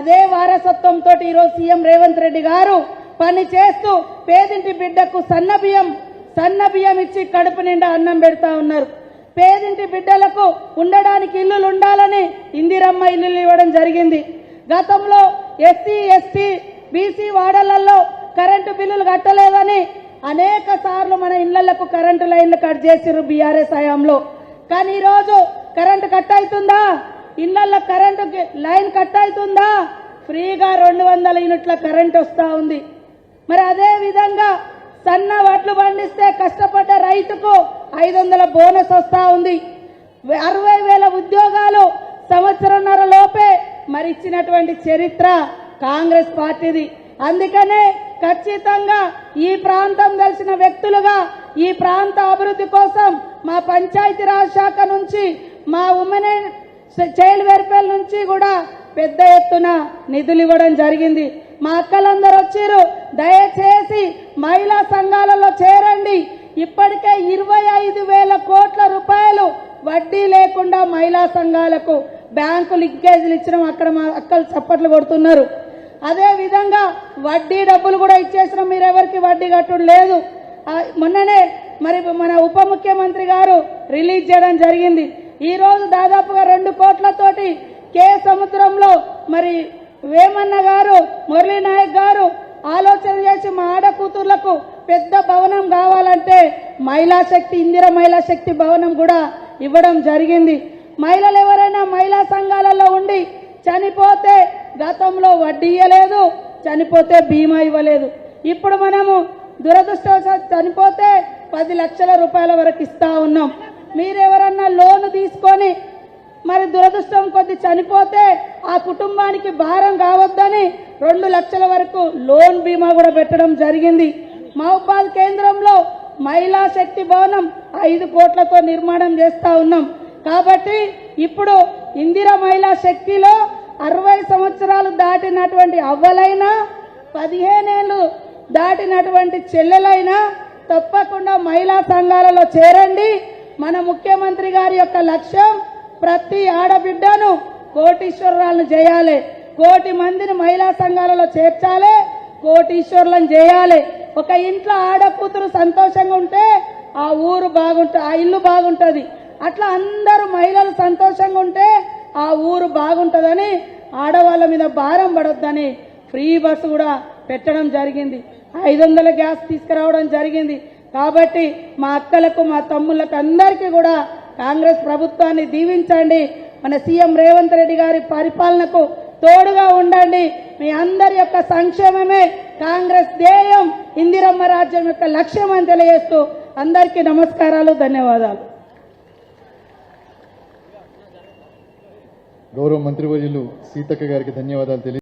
అదే వారసత్వంతో ఈరోజు సీఎం రేవంత్ రెడ్డి గారు పని చేస్తూ పేదింటి బిడ్డకు సన్నబియ్యం ఇచ్చి కడుపు నిండా అన్నం పెడతా ఉన్నారు. పేదింటి బిడ్డలకు ఉండడానికి ఇల్లులు ఉండాలని ఇందిరమ్మ ఇల్లులు ఇవ్వడం జరిగింది. గతంలో ఎస్సీ ఎస్టీ బీసీ వాడలలో కరెంటు బిల్లులు కట్టలేదని అనేక సార్లు మన ఇళ్లకు కరెంటు లైన్లు కట్ చేసిర్రు బీఆర్ఎస్ హయాంలో. కానీ ఈరోజు కరెంటు కట్ అవుతుందా? ఇళ్లలో కరెంటు లైన్ కట్ అవుతుందా? ఫ్రీగా 200 యూనిట్ల కరెంట్ వస్తా ఉంది. మరి అదే విధంగా సన్న వడ్లు పండిస్తే కష్టపడ్డ రైతుకు 500 బోనస్ వస్తా ఉంది. 60,000 ఉద్యోగాలు సంవత్సరంన్నర లోపే మరి ఇచ్చినటువంటి చరిత్ర కాంగ్రెస్ పార్టీది. అందుకనే ఖచ్చితంగా ఈ ప్రాంతం తెలిసిన వ్యక్తులుగా ఈ ప్రాంత అభివృద్ధి కోసం మా పంచాయతీరాజ్ శాఖ నుంచి మా ఉమెన్ చైల్డ్ వెల్ఫేర్ నుంచి కూడా పెద్ద ఎత్తున నిధులు ఇవ్వడం జరిగింది. మా అక్కలందరూ వచ్చారు. దయచేసి మహిళా సంఘాలలో చేరండి. ఇప్పటికే 25,000 కోట్ల రూపాయలు వడ్డీ లేకుండా మహిళా సంఘాలకు బ్యాంకు లింకేజీలు ఇచ్చినాం. అక్కడ మా అక్కలు చప్పట్లు కొడుతున్నారు. అదే విధంగా వడ్డీ డబ్బులు కూడా ఇచ్చేసినాం. మీరెవరికి వడ్డీ కట్టడం లేదు. మొన్ననే మరి మన ఉప ముఖ్యమంత్రి గారు రిలీజ్ చేయడం జరిగింది. ఈ రోజు దాదాపుగా 2 కోట్లతోటి కే సముద్రంలో మరి వేమన్న గారు మురళీ నాయక్ గారు ఆలోచన చేసి మా ఆడకూతుర్లకు పెద్ద భవనం కావాలంటే మహిళా శక్తి ఇందిర మహిళా శక్తి భవనం కూడా ఇవ్వడం జరిగింది. మహిళలు ఎవరైనా మహిళా సంఘాలలో ఉండి చనిపోతే గతంలో వడ్డీ ఇవ్వలేదు, చనిపోతే బీమా ఇవ్వలేదు. ఇప్పుడు మనము దురదృష్టవశాత్తు చనిపోతే 10 లక్షల రూపాయల వరకు ఇస్తా ఉన్నాం. మీరెవరన్నా లోను తీసుకొని మరి దురదృష్టం కొద్ది చనిపోతే ఆ కుటుంబానికి భారం కావద్దని 2 లక్షల వరకు లోన్ బీమా కూడా పెట్టడం జరిగింది. మహబూబాద్ కేంద్రంలో మహిళా శక్తి భవనం 5 కోట్లతో నిర్మాణం చేస్తా ఉన్నాం. కాబట్టి ఇప్పుడు ఇందిరా మహిళా శక్తిలో 60 సంవత్సరాలు దాటినటువంటి అవ్వలైనా 15 ఏళ్లు దాటినటువంటి చెల్లెలైనా తప్పకుండా మహిళా సంఘాలలో చేరండి. మన ముఖ్యమంత్రి గారి యొక్క లక్ష్యం ప్రతి ఆడబిడ్డను కోటీశ్వరులను చేయాలి. 1 కోటి మందిని మహిళా సంఘాలలో చేర్చాలి, కోటీశ్వరులను చేయాలి. ఒక ఇంట్లో ఆడకూతురు సంతోషంగా ఉంటే ఆ ఊరు బాగుంటుంది, ఆ ఇల్లు బాగుంటుంది. అట్లా అందరూ మహిళలు సంతోషంగా ఉంటే ఆ ఊరు బాగుంటుందని ఆడవాళ్ళ మీద భారం పడొద్దని ఫ్రీ బస్సు కూడా పెట్టడం జరిగింది. 500 గ్యాస్ తీసుకురావడం జరిగింది. కాబట్టి మా అక్కలకు మా తమ్ముళ్ళకు అందరికీ కూడా కాంగ్రెస్ ప్రభుత్వాన్ని దీవించండి. మన సీఎం రేవంత్ రెడ్డి గారి పరిపాలనకు తోడుగా ఉండండి. మీ అందరి యొక్క సంక్షేమమే కాంగ్రెస్ ధ్యేయం, ఇందిరమ్మ రాజ్యం యొక్క లక్ష్యం అని తెలియజేస్తూ అందరికీ నమస్కారాలు, ధన్యవాదాలు. గౌరవ మంత్రివర్యులు సీతక్క గారికి ధన్యవాదాలు తెలియ